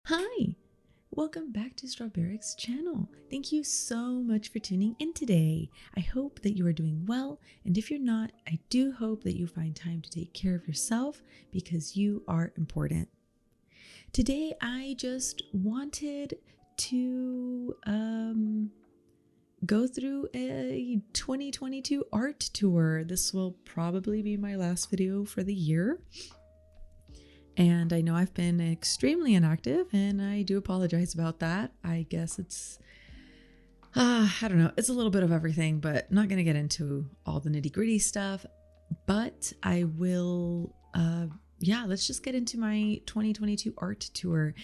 Hi, welcome back to 𝒍𝒍𝒐𝒘 channel. Thank you so much for tuning in today. I hope that you are doing well, and if you're not, I do hope that you find time to take care of yourself because you are important. Today, I just wanted to go through a 2022 art tour. This will probably be my last video for the year. And I know I've been extremely inactive, and I do apologize about that. I guess it's, I don't know, it's a little bit of everything, but not going to get into all the nitty gritty stuff. But I will, let's just get into my 2022 art tour.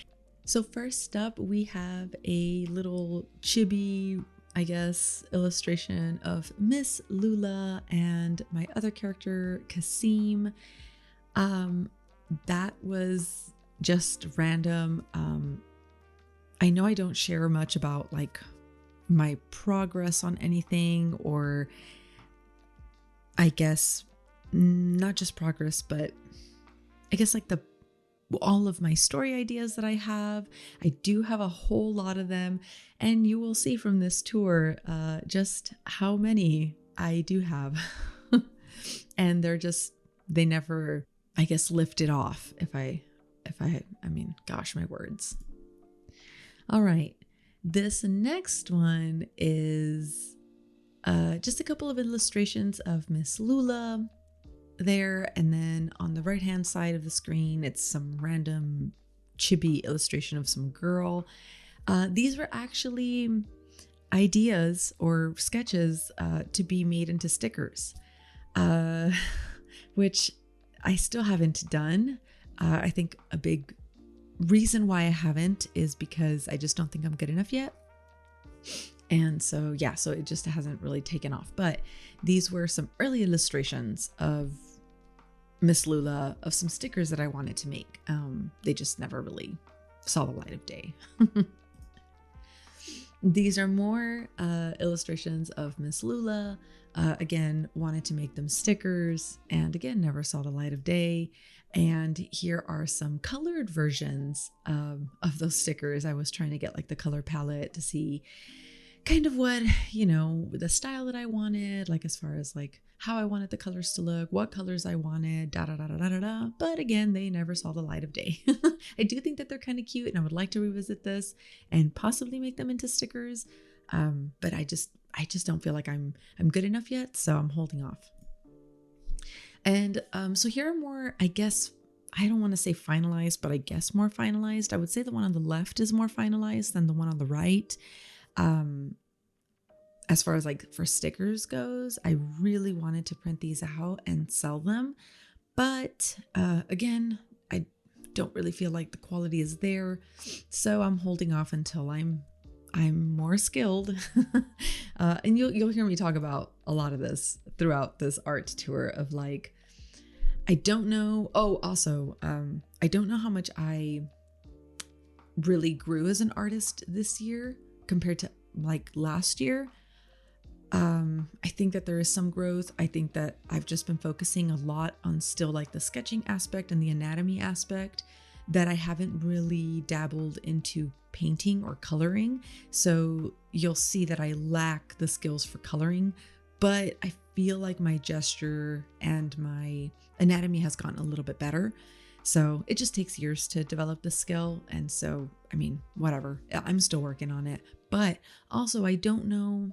So first up, we have a little chibi, I guess, illustration of Miss Lula and my other character, 𝐬𝐮𝐬𝐢𝐜. That was just random. I know I don't share much about like my progress on anything, or I guess not just progress, but I guess like all of my story ideas that I have. I do have a whole lot of them, and you will see from this tour just how many I do have. And they never, I guess, lift it off I mean, gosh, my words. All right. This next one is just a couple of illustrations of Miss Lula there. And then on the right-hand side of the screen, it's some random chibi illustration of some girl. These were actually ideas or sketches to be made into stickers, which I still haven't done. I think a big reason why I haven't is because I just don't think I'm good enough yet. And so, yeah, so it just hasn't really taken off. But these were some early illustrations of Miss Lula, of some stickers that I wanted to make. They just never really saw the light of day. These are more illustrations of Miss Lula. Again, wanted to make them stickers, and again, never saw the light of day. And here are some colored versions of those stickers. I was trying to get like the color palette to see kind of what, the style that I wanted, like as far as like how I wanted the colors to look, what colors I wanted, da da da da da da da. But again, they never saw the light of day. I do think that they're kind of cute, and I would like to revisit this and possibly make them into stickers. But I just don't feel like I'm good enough yet, so I'm holding off. And so here are more, I guess, I don't want to say finalized, but I guess more finalized. I would say the one on the left is more finalized than the one on the right. As far as like for stickers goes, I really wanted to print these out and sell them. But again, I don't really feel like the quality is there. So I'm holding off until I'm more skilled. And you'll hear me talk about a lot of this throughout this art tour of like, I don't know. Oh, also, I don't know how much I really grew as an artist this year compared to like last year. I think that there is some growth. I think that I've just been focusing a lot on still like the sketching aspect and the anatomy aspect, that I haven't really dabbled into painting or coloring. So you'll see that I lack the skills for coloring, but I feel like my gesture and my anatomy has gotten a little bit better. So it just takes years to develop the skill. And so, I mean, whatever, I'm still working on it. But also, I don't know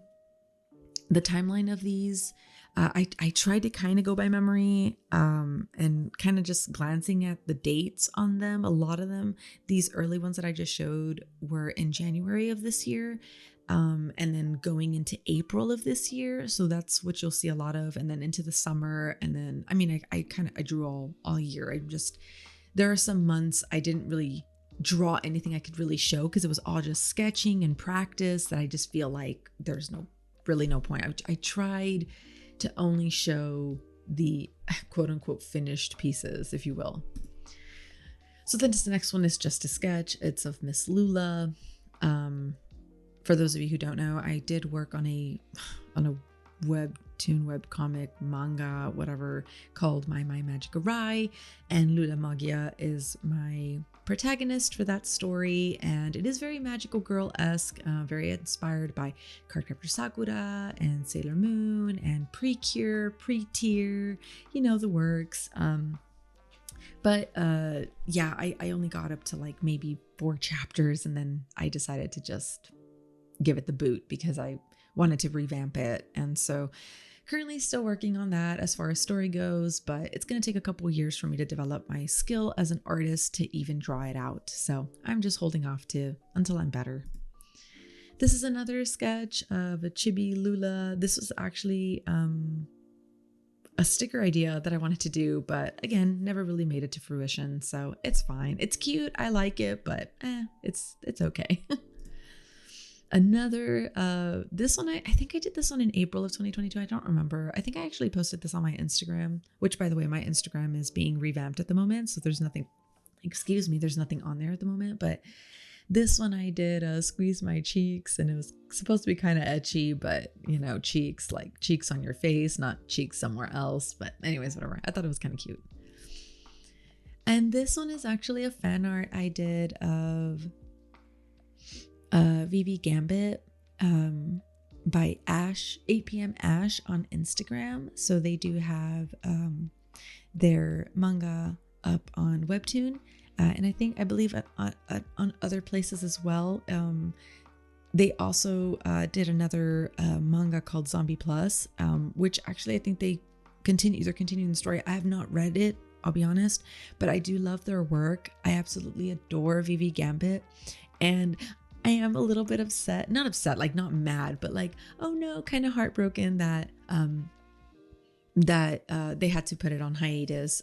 the timeline of these. I tried to kind of go by memory and kind of just glancing at the dates on them. A lot of them, these early ones that I just showed, were in January of this year, and then going into April of this year. So that's what you'll see a lot of, and then into the summer. And then, I mean, I drew all year. There are some months I didn't really draw anything I could really show because it was all just sketching and practice that I just feel like there's really no point. I tried to only show the quote unquote finished pieces, if you will. So then the next one is just a sketch. It's of Miss Lula. For those of you who don't know, I did work on a web webtoon, webcomic, manga, whatever, called My Magic Rai, and 𝐬𝐮𝐬𝐢 is my protagonist for that story, and it is very magical girl-esque, very inspired by Cardcaptor Sakura and Sailor Moon and Precure, Pre-Tier, you know the works. But yeah, I only got up to like maybe 4 chapters, and then I decided to just give it the boot because I wanted to revamp it. And so currently still working on that as far as story goes, but it's going to take a couple years for me to develop my skill as an artist to even draw it out. So I'm just holding off until I'm better. This is another sketch of a chibi Lula. This was actually a sticker idea that I wanted to do, but again, never really made it to fruition. So it's fine. It's cute. I like it, but it's okay. Another, this one, I think I did this one in April of 2022. I don't remember. I think I actually posted this on my Instagram, which, by the way, my Instagram is being revamped at the moment. So there's nothing, excuse me, there's nothing on there at the moment. But this one I did squeeze my cheeks, and it was supposed to be kind of ecchi, but you know, cheeks, like cheeks on your face, not cheeks somewhere else. But anyways, whatever. I thought it was kind of cute. And this one is actually a fan art I did of 𝑭𝒐𝒍𝒍𝒐𝒘 𝐴𝒆 by Ash, 8 p.m. Ash on Instagram. So they do have their manga up on Webtoon, and I believe on other places as well. They also did another manga called Zombie Plus, which actually I think they're continuing the story. I have not read it, I'll be honest, but I do love their work. I absolutely adore 𝑭𝒐𝒍𝒍𝒐𝒘, and I am a little bit upset, not upset, like not mad, but like, oh no, kind of heartbroken that they had to put it on hiatus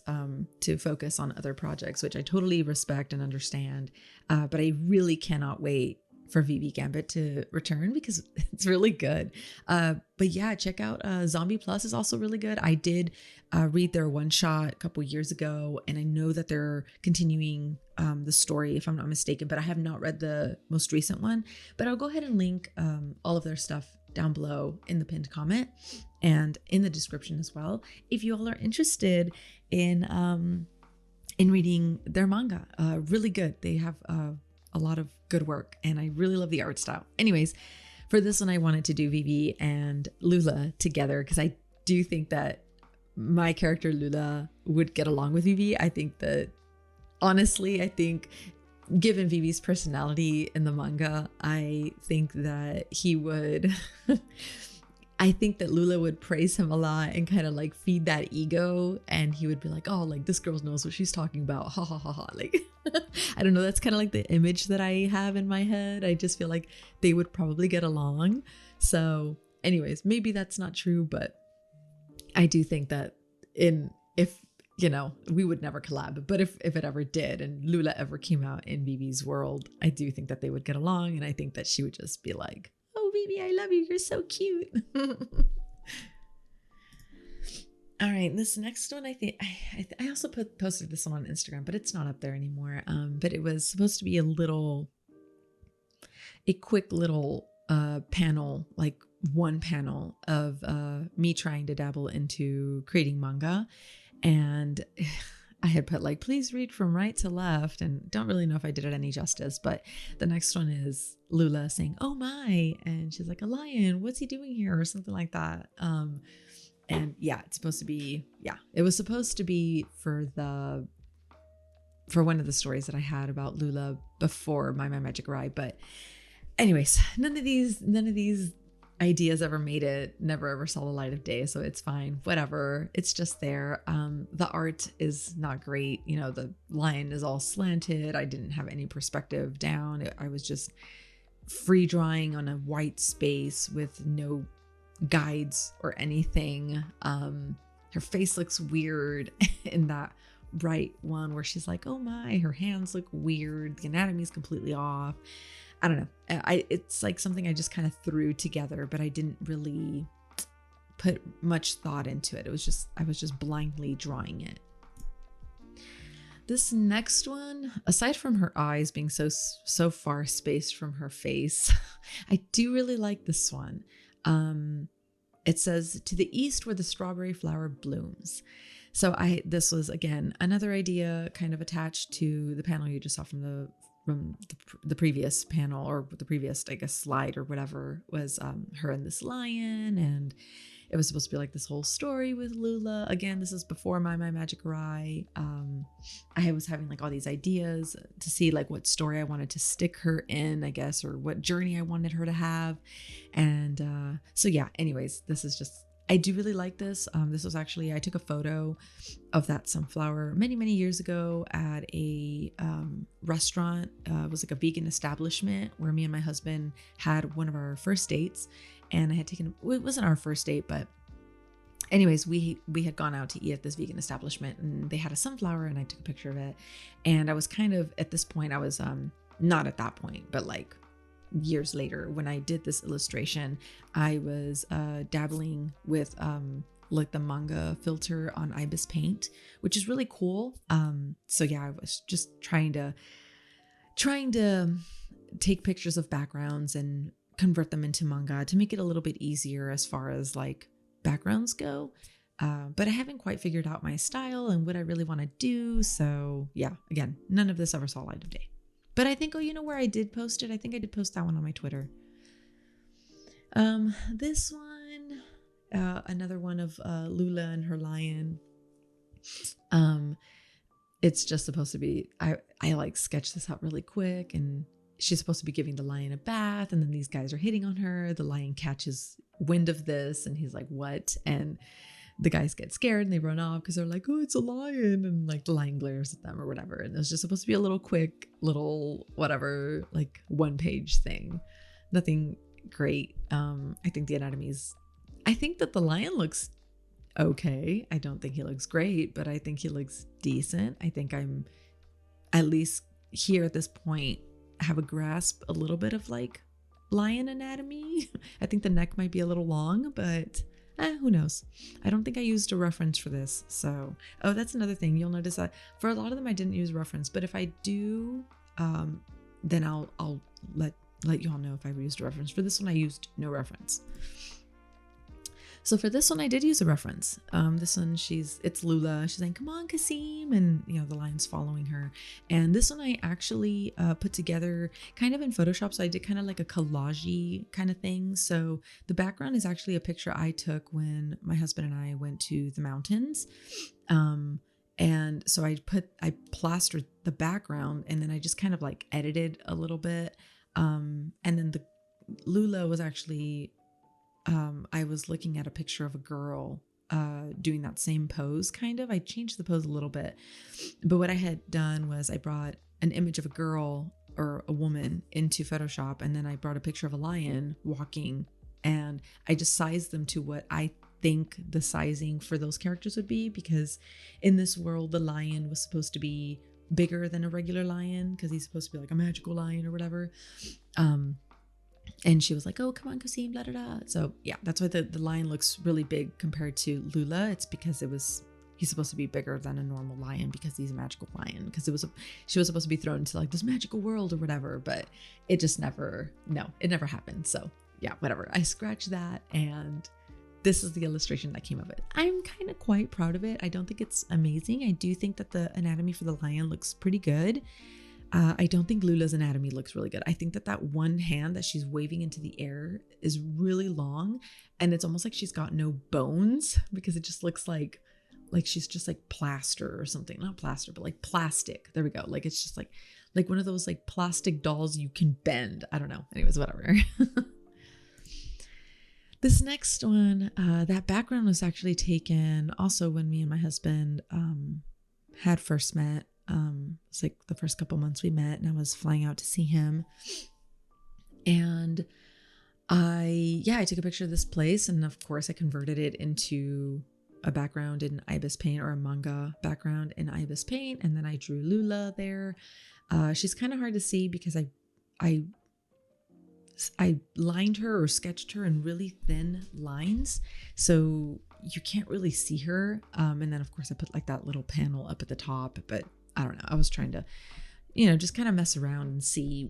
to focus on other projects, which I totally respect and understand. But I really cannot wait for 𝑭𝒐𝒍𝒍𝒐𝒘 to return because it's really good. But yeah, check out Zombie Plus is also really good. I did read their one shot a couple years ago, and I know that they're continuing the story, if I'm not mistaken, but I have not read the most recent one. But I'll go ahead and link all of their stuff down below in the pinned comment and in the description as well, if you all are interested in reading their manga. Really good. They have a lot of good work, and I really love the art style. Anyways, for this one, I wanted to do 𝑭𝒐𝒍𝒍𝒐𝒘 and 𝐬𝐿𝒐𝒍𝒍𝒐𝒘 together because I do think that my character 𝐬𝐿𝒐𝒍𝒍𝒐𝒘 would get along with 𝑭𝒐𝒍𝒍𝒐𝒘. I think that, honestly, given 𝑭𝒐𝒍𝒍𝒐𝒘's personality in the manga, I think that he would I think that 𝐬𝐿𝒐𝒍𝒍𝒐𝒘 would praise him a lot and kind of like feed that ego, and he would be like, oh, like this girl knows what she's talking about, ha ha ha ha. Like I don't know, that's kind of like the image that I have in my head. I just feel like they would probably get along. So anyways, maybe that's not true, but I do think that if you know, we would never collab, but if it ever did and 𝐬𝐿𝒐𝒍𝒍𝒐𝒘 ever came out in 𝑭𝒐𝒍𝒐𝒏's world, I do think that they would get along, and I think that she would just be like, oh 𝑭𝒐𝒍𝒍𝒐𝒘, I love you, you're so cute. All right, this next one, I think I also posted this one on Instagram, but it's not up there anymore. But it was supposed to be a quick little panel, like one panel of me trying to dabble into creating manga, and I had put like, please read from right to left, and don't really know if I did it any justice. But the next one is 𝐬𝐿𝒐𝒍𝒍𝒐𝒘 saying, oh my, and she's like, a lion, what's he doing here, or something like that. And yeah, it's supposed to be, it was supposed to be for one of the stories that I had about 𝐬𝐿𝒐𝒍𝒍𝒐 before My Magic Rai. But anyways, none of these ideas ever made it, never ever saw the light of day, so it's fine, whatever, it's just there. The art is not great, you know, the line is all slanted, I didn't have any perspective down, I was just free drawing on a white space with no guides or anything. Her face looks weird in that right one where she's like, oh my, her hands look weird, the anatomy is completely off. I don't know, it's like something I just kind of threw together, but I didn't really put much thought into it. I was just blindly drawing it. This next one, aside from her eyes being so far spaced from her face, I do really like this one. it says, to the east where the strawberry flower blooms. So this was again another idea kind of attached to the panel you just saw from the previous panel, or the previous, I guess, slide or whatever, was her and this lion, and it was supposed to be like this whole story with Lula. Again, this is before my Magic Rai. I was having like all these ideas to see like what story I wanted to stick her in, I guess, or what journey I wanted her to have. And so yeah, anyways, this is just, I do really like this. This was actually, I took a photo of that sunflower many, many years ago at a restaurant. It was like a vegan establishment where me and my husband had one of our first dates. And I had taken, it wasn't our first date, but anyways, we had gone out to eat at this vegan establishment, and they had a sunflower, and I took a picture of it. And I was kind of, at this point, I was not at that point, but like years later when I did this illustration, I was dabbling with like the manga filter on ibis paint, which is really cool. So yeah, I was just trying to take pictures of backgrounds and convert them into manga to make it a little bit easier as far as like backgrounds go. But I haven't quite figured out my style and what I really want to do. So yeah, again, none of this ever saw light of day. But I think, oh, you know where I did post it? I think I did post that one on my Twitter. This one, another one of Lula and her lion. It's just supposed to be, I like sketched this out really quick, and she's supposed to be giving the lion a bath, and then these guys are hitting on her. The lion catches wind of this, and he's like, what? And the guys get scared and they run off because they're like, oh, it's a lion. And like the lion glares at them or whatever. And it was just supposed to be a little quick, little whatever, like 1-page thing. Nothing great. I think the anatomy's, I think that the lion looks okay. I don't think he looks great, but I think he looks decent. I think I'm at least here at this point have a grasp a little bit of like lion anatomy. I think the neck might be a little long, but who knows? I don't think I used a reference for this. So, oh, that's another thing. You'll notice that for a lot of them, I didn't use reference, but if I do, then I'll let you all know if I used a reference. For this one, I used no reference. So for this one, I did use a reference. This one, it's Lula. She's saying, come on, Kasim. And, you know, the lion's following her. And this one I actually put together kind of in Photoshop. So I did kind of like a collage-y kind of thing. So the background is actually a picture I took when my husband and I went to the mountains. And so I plastered the background, and then I just kind of like edited a little bit. And then the Lula was actually... I was looking at a picture of a girl doing that same pose, kind of. I changed the pose a little bit, but what I had done was I brought an image of a girl or a woman into Photoshop, and then I brought a picture of a lion walking, and I just sized them to what I think the sizing for those characters would be, because in this world, the lion was supposed to be bigger than a regular lion because he's supposed to be like a magical lion or whatever. And she was like, oh, come on, Kasim, blah, blah, blah. So yeah, that's why the lion looks really big compared to Lula. It's because he's supposed to be bigger than a normal lion because he's a magical lion, because she was supposed to be thrown into like this magical world or whatever, but it just never happened. So yeah, whatever. I scratched that, and this is the illustration that came of it. I'm kind of quite proud of it. I don't think it's amazing. I do think that the anatomy for the lion looks pretty good. I don't think Lula's anatomy looks really good. I think that one hand that she's waving into the air is really long, and it's almost like she's got no bones, because it just looks like she's just like plaster or something. Not plaster, but like plastic. There we go. Like it's just like one of those like plastic dolls you can bend. I don't know. Anyways, whatever. This next one, that background was actually taken also when me and my husband had first met. It's like the first couple months we met, and I was flying out to see him, and I took a picture of this place, and of course I converted it into a background in ibis paint, or a manga background in ibis paint, and then I drew Lula there. She's kind of hard to see because I lined her or sketched her in really thin lines, so you can't really see her. And then of course I put like that little panel up at the top, but I don't know. I was trying to, just kind of mess around and see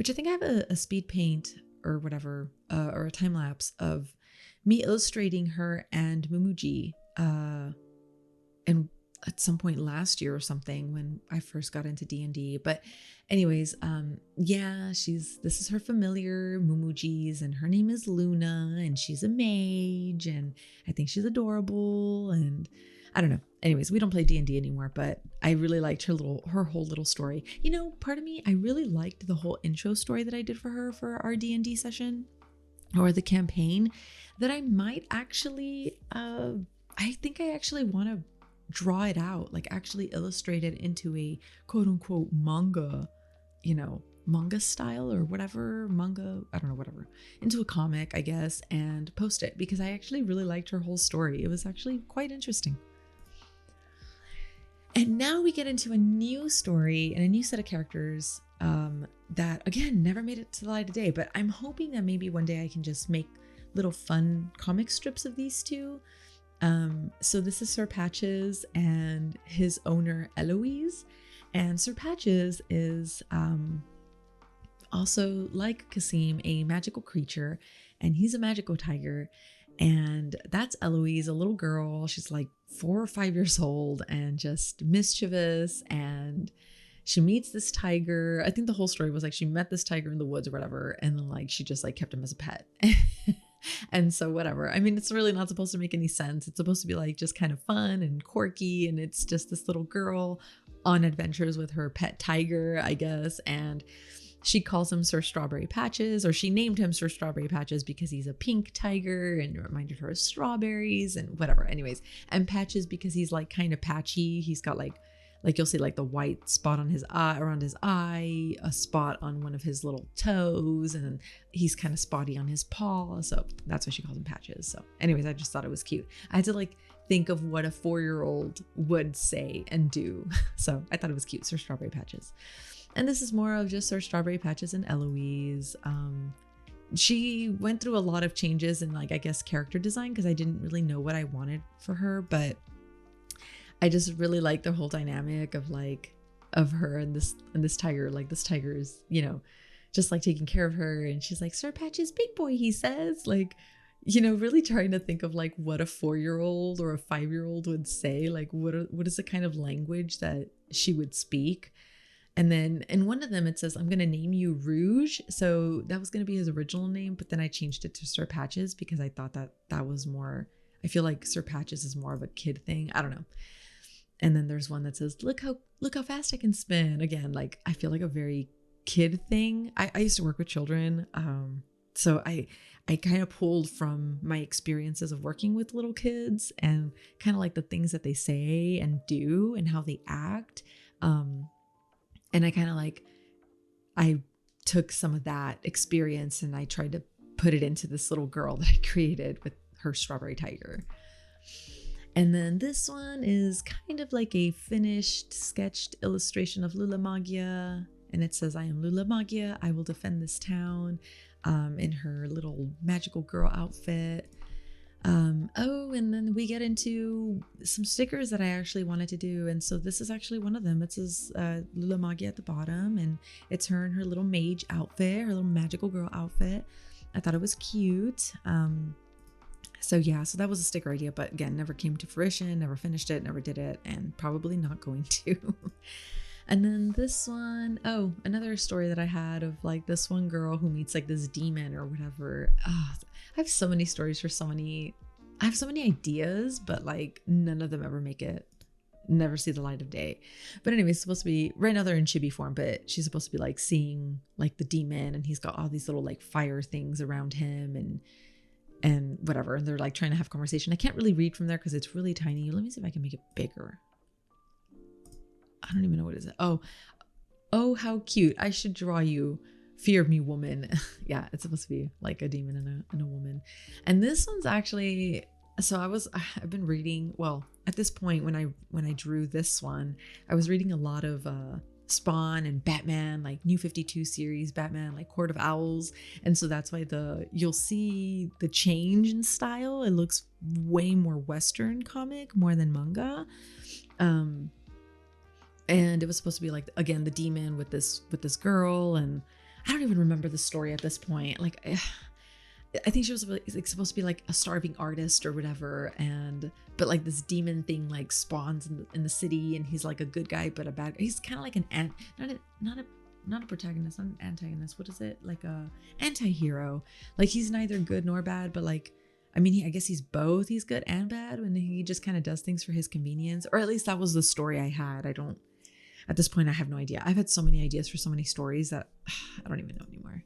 which I think I have a speed paint or whatever, or a time lapse of me illustrating her and Mumuji, and at some point last year or something when I first got into D&D. But anyways, yeah, this is her familiar Mumuji's, and her name is Luna, and she's a mage, and I think she's adorable, and I don't know. Anyways, we don't play D&D anymore, but I really liked her whole little story. You know, part of me, I really liked the whole intro story that I did for her for our D&D session or the campaign, that I might actually, I think I actually want to draw it out, like actually illustrate it into a quote unquote manga, manga style or whatever, manga, I don't know, whatever, into a comic, I guess, and post it, because I actually really liked her whole story. It was actually quite interesting. And now we get into a new story and a new set of characters that, again, never made it to the light of day, but I'm hoping that maybe one day I can just make little fun comic strips of these two. So this is Sir Patches and his owner Eloise, and Sir Patches is also, like Kasim, a magical creature, and he's a magical tiger. And that's Eloise, a little girl. She's like 4 or 5 years old and just mischievous, and she meets this tiger. I think the whole story was like she met this tiger in the woods or whatever, and then like she just like kept him as a pet. And so whatever. I mean, it's really not supposed to make any sense. It's supposed to be like just kind of fun and quirky, and it's just this little girl on adventures with her pet tiger, I guess. And she calls him Sir Strawberry Patches, or she named him Sir Strawberry Patches because he's a pink tiger and it reminded her of strawberries and whatever. Anyways, and Patches because he's like kind of patchy. He's got like you'll see like the white spot on his eye, around his eye, a spot on one of his little toes, and he's kind of spotty on his paw. So that's why she calls him Patches. So anyways, I just thought it was cute. I had to like think of what a 4-year-old would say and do. So I thought it was cute, Sir Strawberry Patches. And this is more of just Sir Strawberry Patches and Eloise. She went through a lot of changes in like, I guess, character design, because I didn't really know what I wanted for her, but I just really like the whole dynamic of her and this tiger. Like this tiger is, just like taking care of her, and she's like, Sir Patches, big boy, he says, like, really trying to think of like what a 4-year-old or a 5-year-old would say. Like what is the kind of language that she would speak? And then in one of them, it says, I'm going to name you Rouge. So that was going to be his original name, but then I changed it to Sir Patches because I thought that that was more, I feel like Sir Patches is more of a kid thing. I don't know. And then there's one that says, look how fast I can spin. Again, like I feel like a very kid thing. I used to work with children. So I kind of pulled from my experiences of working with little kids and kind of like the things that they say and do and how they act. And I kind of like, I took some of that experience and I tried to put it into this little girl that I created with her strawberry tiger. And then this one is kind of like a finished, sketched illustration of 𝐬𝐿𝐼𝐜. And it says, I am 𝐬𝐿𝐼𝐜. I will defend this town, in her little magical girl outfit. Oh, and then we get into some stickers that I actually wanted to do. And so this is actually one of them. It says 𝐬𝐿𝐼𝐜 at the bottom, and it's her in her little mage outfit, her little magical girl outfit. I thought it was cute. So yeah, so that was a sticker idea, but again, never came to fruition, never finished it, never did it, and probably not going to. And then this one, oh, another story that I had of like this one girl who meets like this demon or whatever. Oh, I have so many stories for I have so many ideas, but like none of them ever make it, never see the light of day. But anyway, it's supposed to be, right now they're in chibi form, but she's supposed to be like seeing like the demon, and he's got all these little like fire things around him and whatever. And they're like trying to have conversation. I can't really read from there because it's really tiny. Let me see if I can make it bigger. I don't even know what it is. Oh, how cute. I should draw you. Fear me, woman. Yeah, it's supposed to be like a demon and a woman. And this one's actually, so I've been reading, well, at this point when I drew this one, I was reading a lot of Spawn and Batman, like New 52 series, Batman, like Court of Owls. And so that's why you'll see the change in style. It looks way more Western comic, more than manga. And it was supposed to be like, again, the demon with this girl, and I don't even remember the story at this point. Like, I think she was like supposed to be like a starving artist or whatever, but like this demon thing like spawns in the city, and he's like a good guy but a bad guy. He's kind of like not a protagonist, not an antagonist. What is it? Like a anti-hero. Like he's neither good nor bad, but like, I mean, I guess he's both. He's good and bad, and he just kind of does things for his convenience, or at least that was the story I had. At this point, I have no idea. I've had so many ideas for so many stories that I don't even know anymore.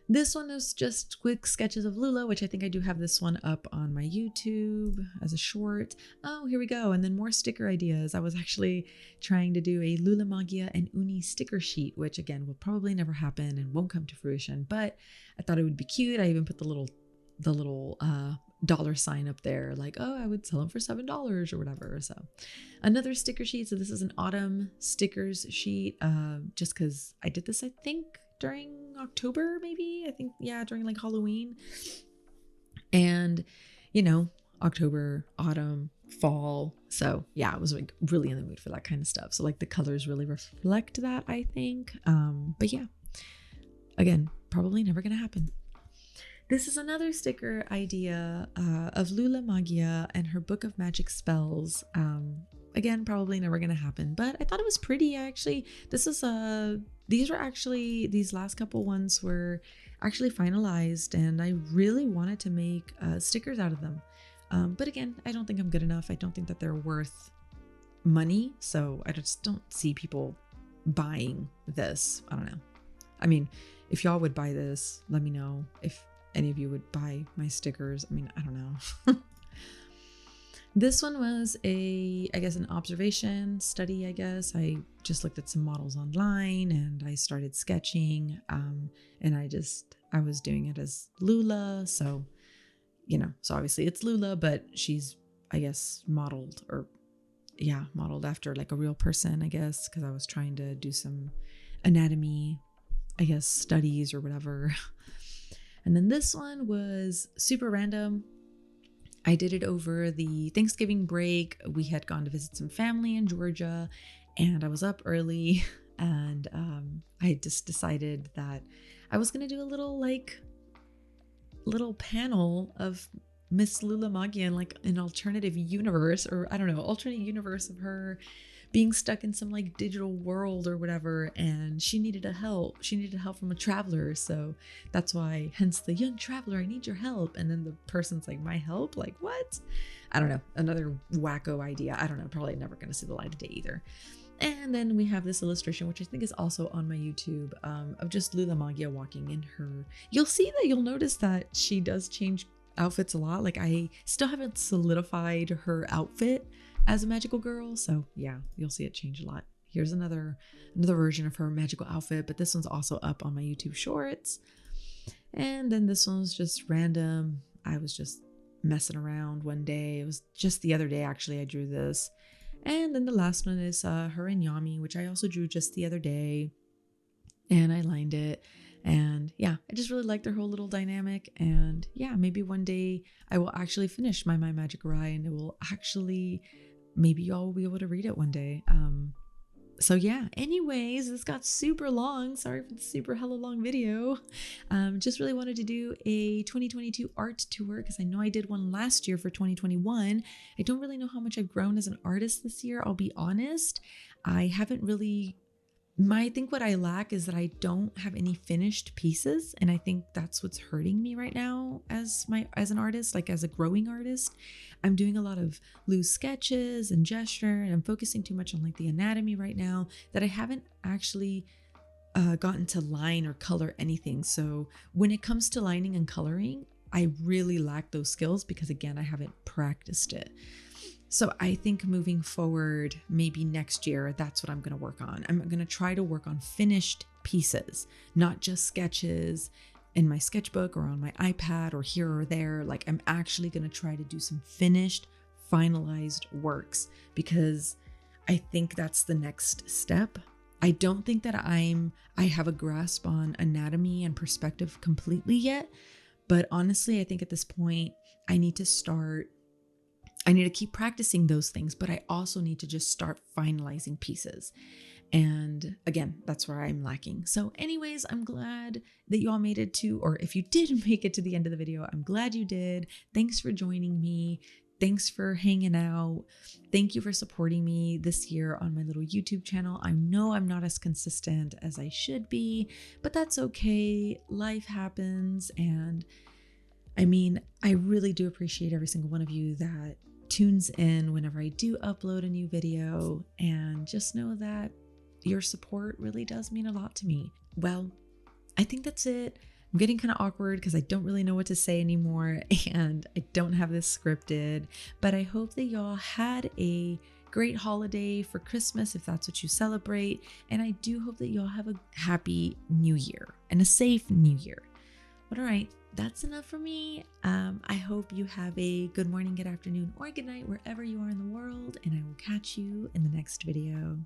This one is just quick sketches of Lula, which I think I do have this one up on my YouTube as a short. Oh, here we go. And then more sticker ideas. I was actually trying to do a 𝐬𝐿𝐼𝐜 and uni sticker sheet, which again will probably never happen and won't come to fruition, but I thought it would be cute. I even put the little dollar sign up there, like, oh, I would sell them for $7 or whatever. So another sticker sheet. So this is an autumn stickers sheet, just because I did this, I think during October, maybe, I think, yeah, during like Halloween. And you know, October, autumn, fall, so yeah, I was like really in the mood for that kind of stuff. So like the colors really reflect that, I think. But yeah, again, probably never gonna happen. This is another sticker idea of 𝐬𝐿𝐼𝐜 and her book of magic spells. Again, probably never gonna happen, but I thought it was pretty. Actually, these last couple ones were actually finalized, and I really wanted to make stickers out of them. But again, I don't think I'm good enough. I don't think that they're worth money, so I just don't see people buying this. I don't know. I mean, if y'all would buy this, let me know. If any of you would buy my stickers. I mean, I don't know. This one was I guess an observation study, I guess. I just looked at some models online and I started sketching. And I was doing it as Lula. So, you know, so obviously it's Lula, but she's, I guess, modeled after like a real person, I guess, because I was trying to do some anatomy, I guess, studies or whatever. And then this one was super random. I did it over the Thanksgiving break. We had gone to visit some family in Georgia, and I was up early, and I just decided that I was gonna do a little panel of Miss 𝐬𝐿𝐼𝐜 in like an alternative universe, or I don't know, alternate universe of her being stuck in some like digital world or whatever, and she needed help from a traveler. So that's why, hence the young traveler, I need your help. And then the person's like, my help? Like what? I don't know, another wacko idea. I don't know, probably never gonna see the light of day either. And then we have this illustration, which I think is also on my YouTube, of just 𝐬𝐮𝐬𝐢𝐜 walking in her. You'll notice that she does change outfits a lot. Like I still haven't solidified her outfit as a magical girl. So yeah, you'll see it change a lot. Here's another version of her magical outfit, but this one's also up on my YouTube shorts. And then this one's just random. I was just messing around one day. It was just the other day, actually, I drew this. And then the last one is her and Yami, which I also drew just the other day. And I lined it. And yeah, I just really like their whole little dynamic. And yeah, maybe one day I will actually finish my Magic Rai, and it will actually, maybe y'all will be able to read it one day. So yeah, anyways, this got super long. Sorry for the super hella long video. Just really wanted to do a 2022 art tour because I know I did one last year for 2021. I don't really know how much I've grown as an artist this year, I'll be honest. I haven't really, I think what I lack is that I don't have any finished pieces, and I think that's what's hurting me right now as an artist, like as a growing artist. I'm doing a lot of loose sketches and gesture, and I'm focusing too much on like the anatomy right now that I haven't actually gotten to line or color anything. So when it comes to lining and coloring, I really lack those skills because again, I haven't practiced it. So I think moving forward, maybe next year, that's what I'm going to work on. I'm going to try to work on finished pieces, not just sketches in my sketchbook or on my iPad or here or there. Like I'm actually going to try to do some finished, finalized works because I think that's the next step. I don't think that I have a grasp on anatomy and perspective completely yet, but honestly, I think at this point, I need to keep practicing those things, but I also need to just start finalizing pieces. And again, that's where I'm lacking. So anyways, I'm glad that you all made it to, or if you did make it to the end of the video, I'm glad you did. Thanks for joining me. Thanks for hanging out. Thank you for supporting me this year on my little YouTube channel. I know I'm not as consistent as I should be, but that's okay. Life happens. And I mean, I really do appreciate every single one of you that tunes in whenever I do upload a new video, and just know that your support really does mean a lot to me. Well, I think that's it. I'm getting kind of awkward because I don't really know what to say anymore and I don't have this scripted, but I hope that y'all had a great holiday for Christmas if that's what you celebrate, and I do hope that y'all have a happy new year and a safe new year. But all right, that's enough for me. I hope you have a good morning, good afternoon, or good night wherever you are in the world, and I will catch you in the next video.